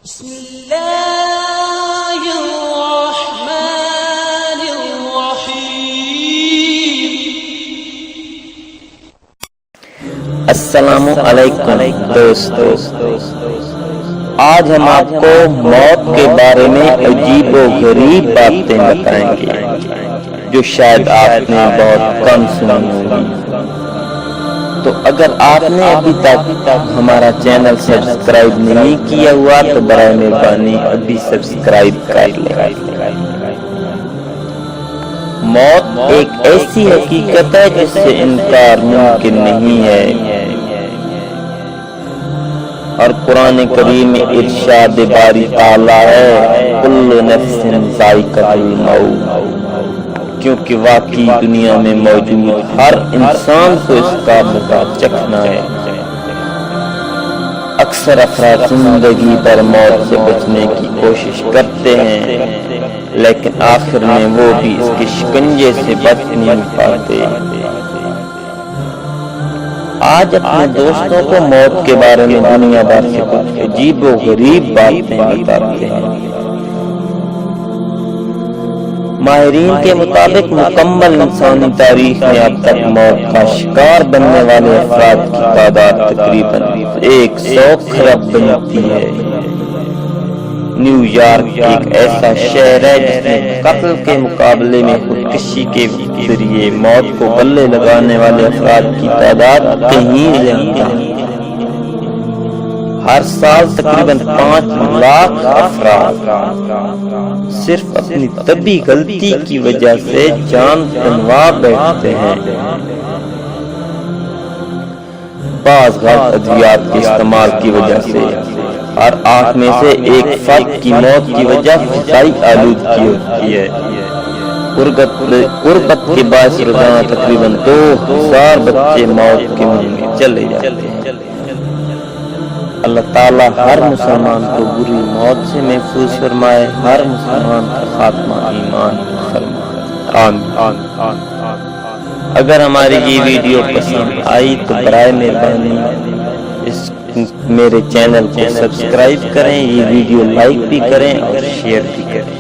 بسم الله الرحمن الرحيم۔ السلام علیکم دوستو، آج ہم آپ کو موت کے بارے میں عجیب و غریب باتیں بتائیں گے جو شاید آپ نے بہت کم سنی ہوگی۔ تو اگر آپ نے ابھی تک ہمارا چینل سبسکرائب نہیں کیا ہوا تو برائے مہربانی ابھی سبسکرائب کر لیں۔ موت ایک ایسی حقیقت ہے جس سے انکار ممکن نہیں ہے، اور قرآن کریم میں ارشاد باری تعالیٰ ہے کل نفس ذائقۃ الموت، کیونکہ واقعی دنیا میں موجود ہر انسان کو اس کا مزہ چکھنا ہے۔ اکثر افراد زندگی بھر موت سے بچنے کی کوشش کرتے ہیں، لیکن آخر میں وہ بھی اس کے شکنجے سے بچ نہیں پاتے۔ آج اپنے دوستوں کو موت کے بارے میں دنیا بھر سے کچھ عجیب و غریب باتیں بتاتے ہیں۔ ماہرین کے مطابق مکمل انسانی تاریخ میں اب تک موت کا شکار بننے والے افراد کی تعداد تقریباً 100 کھرب بنتی ہے۔ نیو یارک ایک ایسا شہر ہے جس میں قتل کے مقابلے میں خودکشی کے ذریعے موت کو گلے لگانے والے افراد کی تعداد کہیں زیادہ ہے۔ ہر سال تقریباً 5 لاکھ افراد صرف اپنی طبی غلطی کی وجہ سے جان گنوا بیٹھتے ہیں۔ بعض غلط ادویات کے استعمال کی وجہ سے ہر 8 میں سے 1 فرد کی موت کی وجہ فضائی آلودگی ہوتی ہے۔ غربت کے باعث روزانہ تقریباً 2000 بچے موت کے منہ میں چلے جاتے ہیں۔ اللہ تعالیٰ ہر مسلمان کو بری موت سے محفوظ فرمائے، ہر مسلمان کا خاتمہ ایمان فرمائے، آمین۔ اگر ہماری یہ ویڈیو پسند آئی تو برائے مہربانی میرے چینل کو سبسکرائب کریں، یہ ویڈیو لائک بھی کریں اور شیئر بھی کریں۔